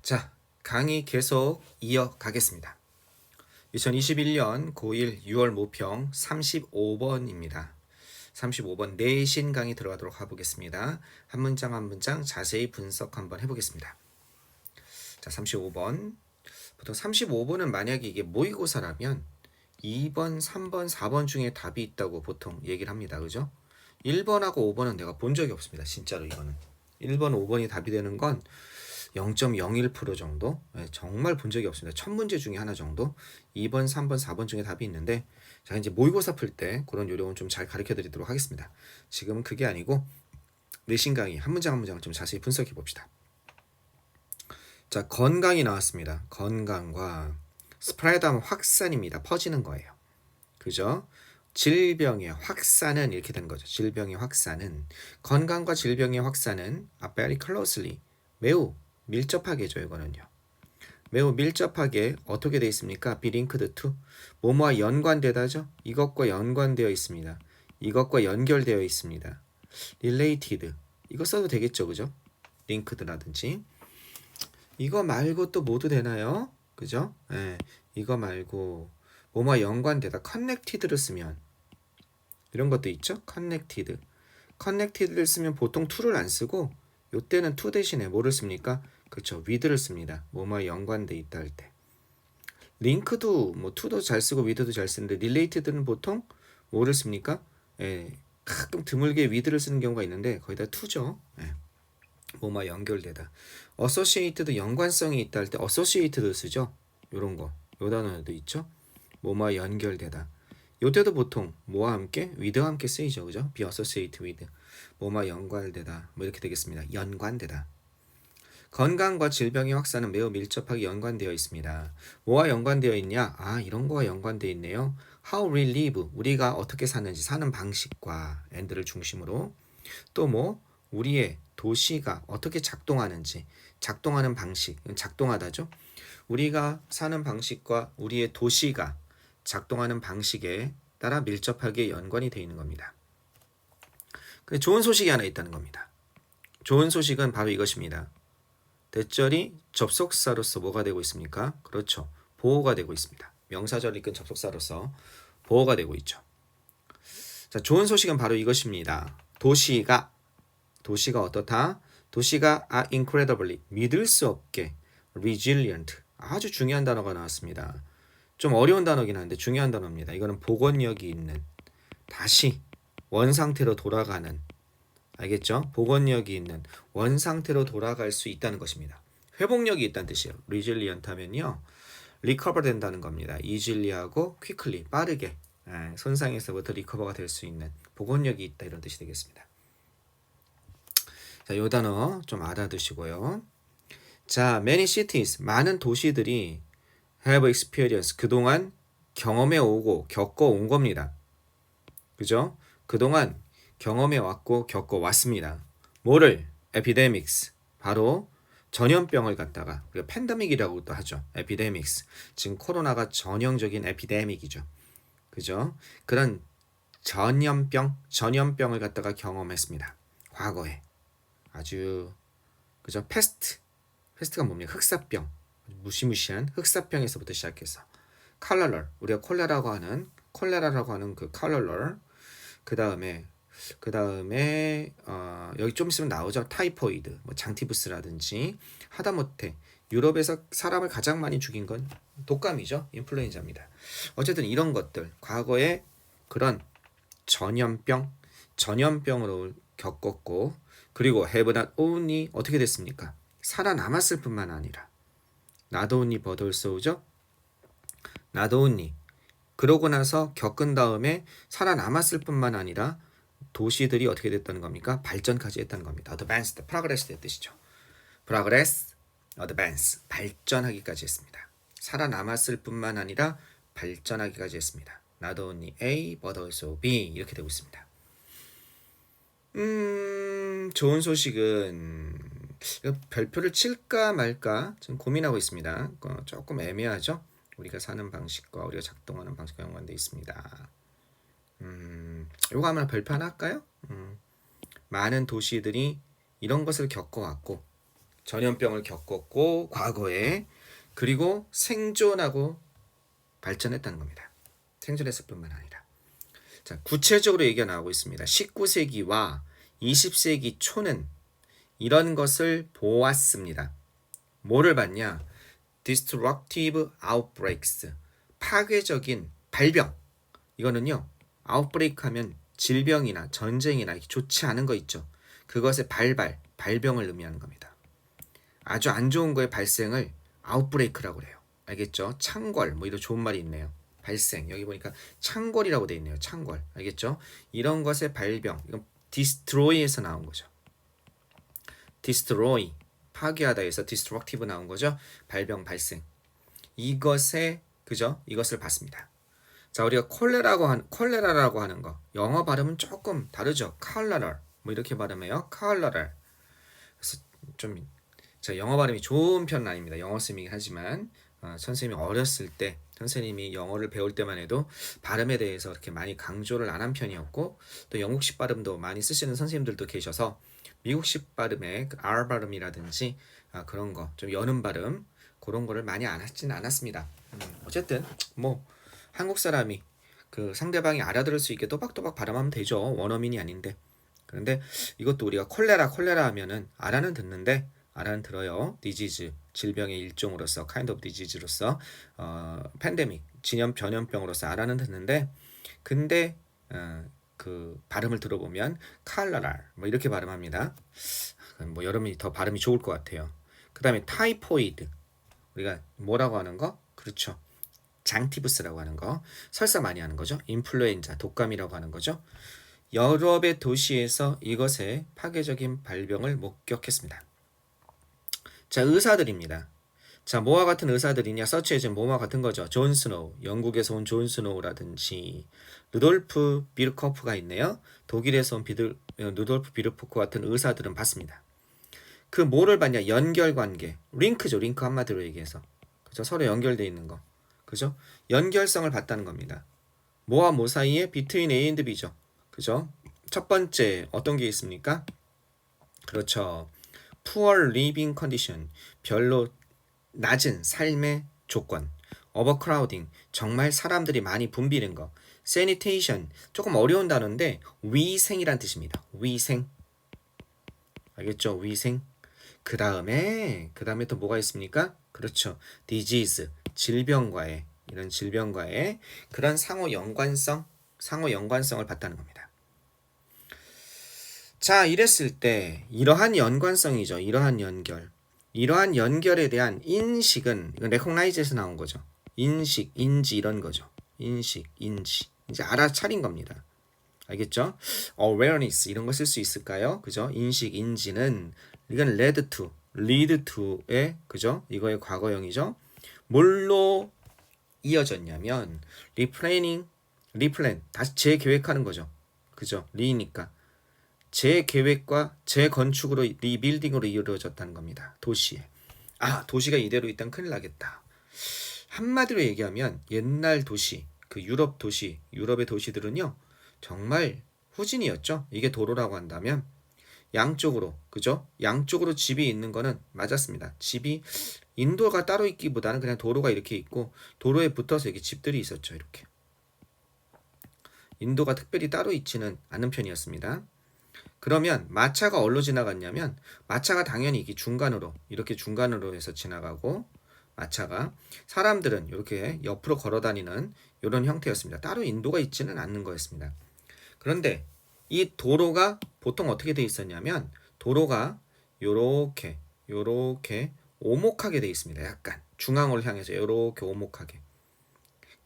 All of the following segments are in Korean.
자, 강의 계속 이어가겠습니다. 2021년 고1 6월 모평 35번입니다. 35번 내신 강의 들어가도록 해보겠습니다. 한 문장 한 문장 자세히 분석 한번 해보겠습니다. 자, 35번. 보통 35번은 만약에 이게 모의고사라면 2번, 3번, 4번 중에 답이 있다고 보통 얘기를 합니다. 그죠? 1번하고 5번은 내가 본 적이 없습니다. 진짜로 이거는. 1번, 5번이 답이 되는 건 0.01% 정도? 정말 본 적이 없습니다. 1000문제 중에 하나 정도? 2번, 3번, 4번 중에 답이 있는데, 자, 이제 모의고사 풀 때 그런 요령은 좀 잘 가르쳐 드리도록 하겠습니다. 지금은 그게 아니고 내신 강의 한 문장 한 문장을 좀 자세히 분석해 봅시다. 자, 건강이 나왔습니다. 건강과 스프레드하면 확산입니다. 퍼지는 거예요. 그죠? 질병의 확산은 이렇게 되는 거죠. 질병의 확산은, 건강과 질병의 확산은 very closely, 매우 밀접하게죠. 이거는요. 매우 밀접하게 어떻게 되어 있습니까? be linked to, 뭐뭐와 연관되다죠. 이것과 연관되어 있습니다. 이것과 연결되어 있습니다. related, 이거 써도 되겠죠. 그죠? linked라든지. 이거 말고 또 뭐도 되나요? 그죠? 예, 이거 말고 뭐뭐와 연관되다, connected를 쓰면 이런 것도 있죠. connected를 쓰면 보통 to를 안 쓰고 요때는 to 대신에 뭐를 씁니까? 그렇죠. with를 씁니다. 뭐뭐와 연관돼 있다 할 때. link도 뭐 to도 잘 쓰고 with도 잘 쓰는데 related는 보통 뭐를 씁니까? 가끔 드물게 with를 쓰는 경우가 있는데 거의 다 to죠. 뭐뭐와 연결되다. associated도 연관성이 있다 할 때 associated를 쓰죠. 요런 거. 요 단어도 있죠. 뭐뭐와 연결되다. 요때도 보통 뭐와 함께? with와 함께 쓰이죠. 그죠? be associated with. 뭐뭐와 연관되다. 뭐 이렇게 되겠습니다. 연관되다. 건강과 질병의 확산은 매우 밀접하게 연관되어 있습니다. 뭐와 연관되어 있냐? 아, 이런 거와 연관되어 있네요. How we live, 우리가 어떻게 사는지, 사는 방식과 and를 중심으로, 또 뭐 우리의 도시가 어떻게 작동하는지, 작동하는 방식, 작동하다죠. 우리가 사는 방식과 우리의 도시가 작동하는 방식에 따라 밀접하게 연관이 되어 있는 겁니다. 근데 좋은 소식이 하나 있다는 겁니다. 좋은 소식은 바로 이것입니다. 대절이 접속사로서 뭐가 되고 있습니까? 그렇죠. 보호가 되고 있습니다. 명사절 이끈 접속사로서 보호가 되고 있죠. 자, 좋은 소식은 바로 이것입니다. 도시가 어떻다? 도시가 are incredibly, 믿을 수 없게 resilient, 아주 중요한 단어가 나왔습니다. 좀 어려운 단어긴 한데 중요한 단어입니다. 이거는 복원력이 있는, 다시 원상태로 돌아가는, 알겠죠? 복원력이 있는, 원상태로 돌아갈 수 있다는 것입니다. 회복력이 있다는 뜻이에요. resilient 하면요, recover 된다는 겁니다. easily하고 quickly, 빠르게 손상에서부터 리커버가 될 수 있는 복원력이 있다, 이런 뜻이 되겠습니다. 자, 요 단어 좀 알아두시고요. 자, many cities, 많은 도시들이 have experience, 그동안 경험해 오고 겪어 온 겁니다. 그죠? 그동안 경험해 왔고 겪어 왔습니다. 뭐를? epidemics, 바로 전염병을 갖다가 우리가 팬데믹이라고도 하죠. epidemics, 지금 코로나가 전형적인 에피데믹이죠. 그죠? 그런 전염병을 갖다가 경험했습니다. 과거에 아주, 그죠? 패스트가 뭡니까? 흑사병, 무시무시한 흑사병에서부터 시작해서 컬러럴, 우리가 콜레라라고 하는 그 컬러럴, 그 다음에 여기 좀 있으면 나오죠. 타이포이드, 뭐 장티푸스라든지, 하다못해 유럽에서 사람을 가장 많이 죽인 건 독감이죠. 인플루엔자입니다. 어쨌든 이런 것들, 과거에 그런 전염병으로 겪었고, 그리고 have not only 어떻게 됐습니까? 살아남았을 뿐만 아니라 not only but also죠. not only, 그러고 나서 겪은 다음에 살아남았을 뿐만 아니라 도시들이 어떻게 됐다는 겁니까? 발전까지 했다는 겁니다. advanced, progress의 뜻이죠. progress, advance, 발전하기까지 했습니다. 살아남았을 뿐만 아니라 발전하기까지 했습니다. not only A, but also B, 이렇게 되고 있습니다. 좋은 소식은 별표를 칠까 말까 지금 고민하고 있습니다. 조금 애매하죠? 우리가 사는 방식과 우리가 작동하는 방식과 연관되어 있습니다. 이거 한번 별표 하나 할까요? 많은 도시들이 이런 것을 겪어왔고 전염병을 겪었고 과거에 그리고 생존하고 발전했다는 겁니다. 생존했을 뿐만 아니라. 자, 구체적으로 얘기가 나오고 있습니다. 19세기와 20세기 초는 이런 것을 보았습니다. 뭐를 봤냐? Destructive outbreaks. 파괴적인 발병. 이거는요. outbreak 하면 질병이나 전쟁이나 좋지 않은 거 있죠. 그것의 발병을 의미하는 겁니다. 아주 안 좋은 거의 발생을 outbreak라고 그래요. 알겠죠? 창궐, 뭐 이런 좋은 말이 있네요. 발생, 여기 보니까 창궐이라고 돼 있네요. 창궐, 알겠죠? 이런 것의 발병, 이건 destroy에서 나온 거죠. destroy, 파괴하다에서 destructive 나온 거죠. 발병, 발생. 이것의, 그죠? 이것을 봤습니다. 자, 우리가 콜레라라고 하는 거, 영어 발음은 조금 다르죠. cholera, 뭐 이렇게 발음해요. cholera. 그래서 좀 제가 영어 발음이 좋은 편은 아닙니다. 영어 쌤이긴 하지만 선생님이 어렸을 때 선생님이 영어를 배울 때만 해도 발음에 대해서 그렇게 많이 강조를 안 한 편이었고 또 영국식 발음도 많이 쓰시는 선생님들도 계셔서 미국식 발음의 그 R 발음이라든지 그런 거 좀 여는 발음 그런 거를 많이 안 하진 않았습니다. 어쨌든 뭐 한국 사람이 그 상대방이 알아들을 수 있게 또박또박 발음하면 되죠. 원어민이 아닌데. 그런데 이것도 우리가 콜레라 하면은 알아는 듣는데 알아는 들어요. 디지즈 질병의 일종으로서 kind of disease로서 팬데믹 전염병으로서 알아는 듣는데 근데 그 발음을 들어보면 칼라랄 뭐 이렇게 발음합니다. 뭐 여러분이 더 발음이 좋을 것 같아요. 그 다음에 타이포이드 우리가 뭐라고 하는 거? 그렇죠. 장티부스라고 하는 거 설사 많이 하는 거죠. 인플루엔자 독감이라고 하는 거죠. 유럽의 도시에서 이것의 파괴적인 발병을 목격했습니다. 자, 의사들입니다. 자, 뭐와 같은 의사들이냐? 서치해준 뭐와 같은 거죠. 존 스노우, 영국에서 온 존 스노우라든지 루돌프 비르코프가 있네요. 독일에서 온 루돌프 비르코프 같은 의사들은 봤습니다. 그 뭐를 봤냐? 연결관계, 링크죠. 링크 한마디로 얘기해서 그죠? 서로 연결돼 있는 거, 그죠? 연결성을 봤다는 겁니다. 뭐와 뭐 사이에 between A and B죠. 그죠? 첫 번째 어떤 게 있습니까? 그렇죠. poor living condition, 별로 낮은 삶의 조건. overcrowding, 정말 사람들이 많이 붐비는 거. sanitation, 조금 어려운 단어인데 위생이란 뜻입니다. 위생. 알겠죠? 위생. 그 다음에 또 뭐가 있습니까? 그렇죠. disease, 질병과의 이런 질병과의 그런 상호 연관성을 봤다는 겁니다. 자, 이랬을 때 이러한 연관성이죠. 이러한 연결에 대한 인식은 이건 recognize에서 나온 거죠. 인식, 인지 이런 거죠. 인식, 인지. 이제 알아차린 겁니다. 알겠죠? awareness 이런 거 쓸 수 있을까요? 그죠? 인식, 인지는 이건 lead to의 그죠? 이거의 과거형이죠. 뭘로 이어졌냐면 replan 다시 재계획하는 거죠. 그죠? 리니까 재계획과 재건축으로 리빌딩으로 이루어졌다는 겁니다. 도시에. 도시가 이대로 있다면 큰일 나겠다. 한마디로 얘기하면 옛날 도시, 그 유럽의 도시들은요. 정말 후진이었죠. 이게 도로라고 한다면 양쪽으로, 그죠? 양쪽으로 집이 있는 거는 맞았습니다. 집이 인도가 따로 있기보다는 그냥 도로가 이렇게 있고 도로에 붙어서 이렇게 집들이 있었죠. 이렇게. 인도가 특별히 따로 있지는 않은 편이었습니다. 그러면 마차가 어디로 지나갔냐면 마차가 당연히 이렇게 중간으로 해서 지나가고 마차가 사람들은 이렇게 옆으로 걸어다니는 이런 형태였습니다. 따로 인도가 있지는 않는 거였습니다. 그런데 이 도로가 보통 어떻게 돼 있었냐면 도로가 요렇게 오목하게 돼 있습니다. 약간 중앙을 향해서 이렇게 오목하게.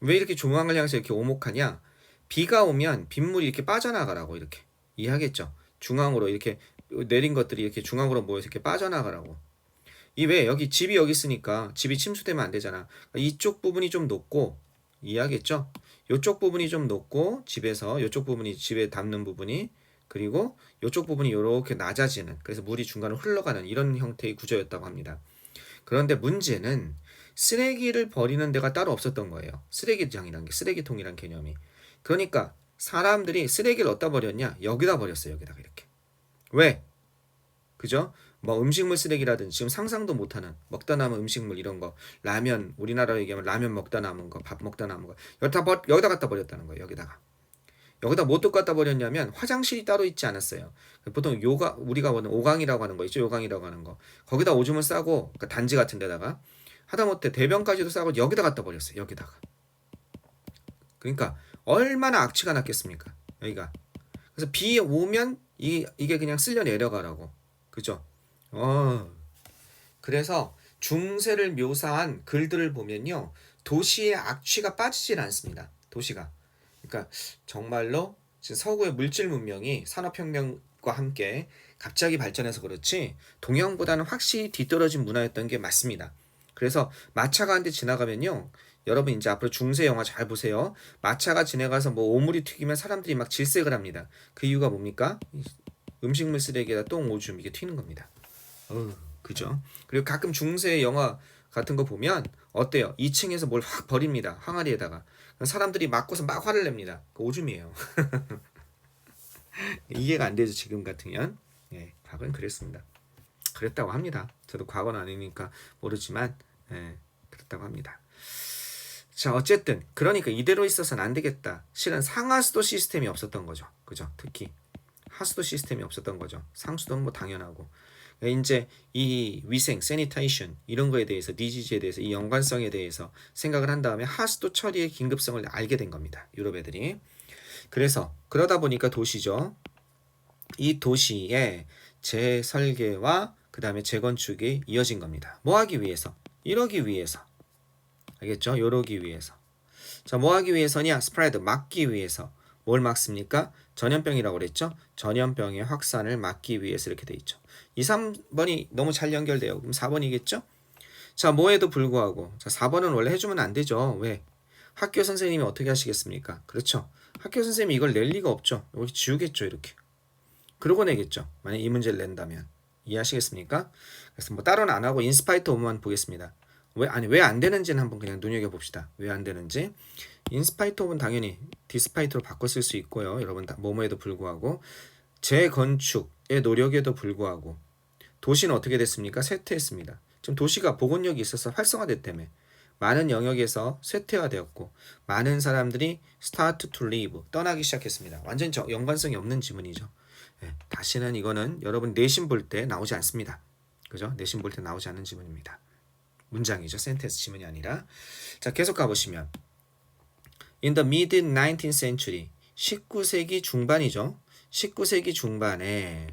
왜 이렇게 중앙을 향해서 이렇게 오목하냐? 비가 오면 빗물이 이렇게 빠져나가라고 이렇게 이해하겠죠? 중앙으로 이렇게 내린 것들이 이렇게 중앙으로 모여서 이렇게 빠져나가라고. 왜 여기 집이 여기 있으니까 집이 침수되면 안 되잖아. 이쪽 부분이 좀 높고 이해하겠죠? 이쪽 부분이 좀 높고 집에서 이쪽 부분이 집에 닿는 부분이 그리고 이쪽 부분이 이렇게 낮아지는 그래서 물이 중간으로 흘러가는 이런 형태의 구조였다고 합니다. 그런데 문제는 쓰레기를 버리는 데가 따로 없었던 거예요. 쓰레기통이란 개념이. 그러니까 사람들이 쓰레기를 어디다 버렸냐? 여기다 버렸어요. 여기다가 이렇게. 왜? 그죠? 뭐 음식물 쓰레기라든지 지금 상상도 못하는 먹다 남은 음식물 이런 거 라면 우리나라로 얘기하면 라면 먹다 남은 거 밥 먹다 남은 거 여기다 갖다 버렸다는 거예요. 여기다 뭐 또 갖다 버렸냐면 화장실이 따로 있지 않았어요. 보통 우리가 보는 오강이라고 하는 거 있죠. 요강이라고 하는 거 거기다 오줌을 싸고 그러니까 단지 같은 데다가 하다못해 대변까지도 싸고 여기다 갖다 버렸어요. 여기다가. 그러니까 얼마나 악취가 났겠습니까? 여기가. 그래서 비 오면 이게 그냥 쓸려 내려가라고. 그죠? 그래서 중세를 묘사한 글들을 보면요. 도시의 악취가 빠지질 않습니다. 도시가. 그러니까 정말로 지금 서구의 물질 문명이 산업혁명과 함께 갑자기 발전해서 그렇지 동양보다는 확실히 뒤떨어진 문화였던 게 맞습니다. 그래서 마차가 한 대 지나가면요. 여러분 이제 앞으로 중세 영화 잘 보세요. 마차가 지나가서 뭐 오물이 튀기면 사람들이 막 질색을 합니다. 그 이유가 뭡니까? 음식물 쓰레기에다 똥 오줌 이게 튀는 겁니다. 그죠? 그리고 가끔 중세 영화 같은 거 보면 어때요? 2층에서 뭘 확 버립니다. 항아리에다가. 사람들이 맞고서 막 화를 냅니다. 그 오줌이에요. 이해가 안 되죠. 지금 같으면. 예, 과거는 그랬습니다. 그랬다고 합니다. 저도 과거는 아니니까 모르지만 예, 그랬다고 합니다. 자, 어쨌든 그러니까 이대로 있어서는 안 되겠다. 실은 상하수도 시스템이 없었던 거죠. 그죠? 특히 하수도 시스템이 없었던 거죠. 상수도는 뭐 당연하고. 이제 이 위생, 세니테이션 이런 거에 대해서 디지즈에 대해서 이 연관성에 대해서 생각을 한 다음에 하수도 처리의 긴급성을 알게 된 겁니다. 유럽 애들이. 그래서 그러다 보니까 도시죠. 이 도시의 재설계와 그 다음에 재건축이 이어진 겁니다. 뭐 하기 위해서? 이러기 위해서. 알겠죠? 이러기 위해서. 자, 뭐 하기 위해서냐? 스프레드, 막기 위해서. 뭘 막습니까? 전염병이라고 그랬죠? 전염병의 확산을 막기 위해서 이렇게 돼 있죠. 2, 3번이 너무 잘 연결돼요. 그럼 4번이겠죠? 자, 뭐에도 불구하고. 자, 4번은 원래 해주면 안 되죠. 왜? 학교 선생님이 어떻게 하시겠습니까? 그렇죠. 학교 선생님이 이걸 낼 리가 없죠. 여기 지우겠죠, 이렇게. 그러고 내겠죠. 만약 이 문제를 낸다면. 이해하시겠습니까? 그래서 뭐 따로는 안 하고 인스파이트 오브만 보겠습니다. 왜 안 되는지는 한번 그냥 눈여겨봅시다. 왜 안 되는지. 인스파이트 오브는 당연히 디스파이트로 바꿔 쓸 수 있고요. 여러분 뭐뭐에도 불구하고 재건축의 노력에도 불구하고 도시는 어떻게 됐습니까? 쇠퇴했습니다. 지금 도시가 복원력이 있어서 활성화됐다며 많은 영역에서 쇠퇴화되었고 많은 사람들이 start to leave 떠나기 시작했습니다. 완전 연관성이 없는 지문이죠. 네, 다시는 이거는 여러분 내신 볼 때 나오지 않습니다. 그죠? 내신 볼 때 나오지 않는 지문입니다. 문장이죠. 센텐스 지문이 아니라. 자, 계속 가보시면 In the mid 19th century 19세기 중반이죠. 19세기 중반에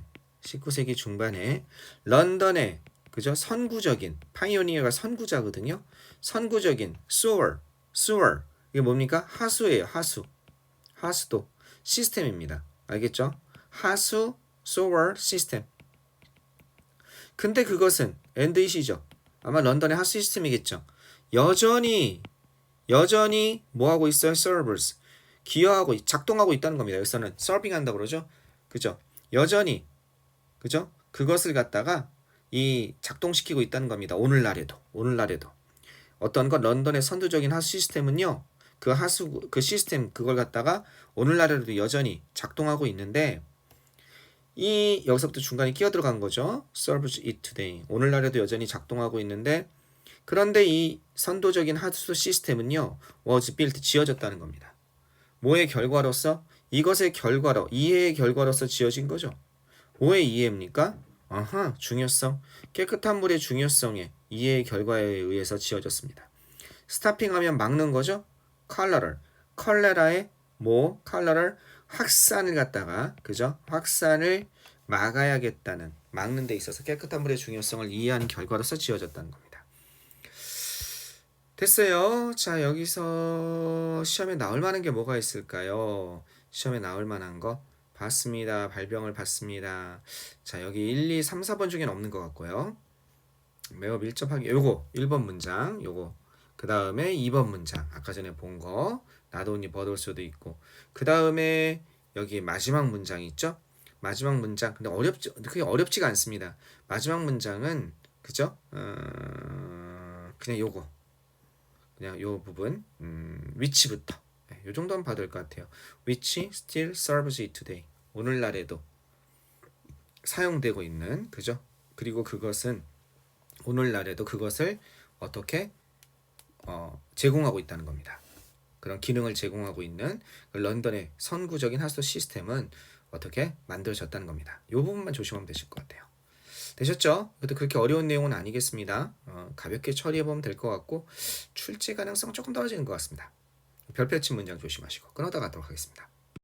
런던의 그죠? 선구적인 파이오니어가 선구자거든요. 선구적인 sewer 이게 뭡니까? 하수예요. 하수도 시스템입니다. 알겠죠? 하수 sewer 시스템. 근데 그것은 엔드이시죠. 아마 런던의 하수 시스템이겠죠. 여전히 뭐 하고 있어요? servers 기여하고 작동하고 있다는 겁니다. 여기서는 서빙 한다고 그러죠. 그죠? 여전히 그죠? 그것을 갖다가 이 작동시키고 있다는 겁니다. 오늘날에도 어떤 것 런던의 선두적인 하수 시스템은요. 그 시스템 그걸 갖다가 오늘날에도 여전히 작동하고 있는데 이 여기서부터 중간에 끼어 들어간 거죠. serves it today. 오늘날에도 여전히 작동하고 있는데 그런데 이 선도적인 하수 시스템은요. was built 지어졌다는 겁니다. 뭐의 결과로서? 이것의 결과로 이해의 결과로서 지어진 거죠. 뭐의 이해입니까? 중요성. 깨끗한 물의 중요성에 이해의 결과에 의해서 지어졌습니다. 스타핑하면 막는 거죠. 컬레라의 컬러를 확산을 갖다가 그죠? 확산을 막아야겠다는 막는 데 있어서 깨끗한 물의 중요성을 이해하는 결과로서 지어졌다는 겁니다. 됐어요. 자, 여기서 시험에 나올 만한 게 뭐가 있을까요? 시험에 나올 만한 거 봤습니다. 발병을 봤습니다. 자, 여기 1, 2, 3, 4번 중에는 없는 것 같고요. 매우 밀접하게 요거 1번 문장 요거 그 다음에 2번 문장 아까 전에 본 거 나도 언니 버들 수도 있고 그 다음에 여기 마지막 문장 있죠? 마지막 문장 근데 그게 어렵지가 않습니다. 마지막 문장은 그죠? 그냥 요거 그냥 요 부분 which부터 요 정도는 봐도 될 것 같아요. which still serves it today 오늘날에도 사용되고 있는 그죠? 그리고 그것은 오늘날에도 그것을 어떻게 제공하고 있다는 겁니다. 그런 기능을 제공하고 있는 런던의 선구적인 하수도 시스템은 어떻게 만들어졌다는 겁니다. 이 부분만 조심하면 되실 것 같아요. 되셨죠? 그것도 그렇게 어려운 내용은 아니겠습니다. 가볍게 처리해보면 될 것 같고 출제 가능성 조금 떨어지는 것 같습니다. 별표친 문장 조심하시고 끊어다 가도록 하겠습니다.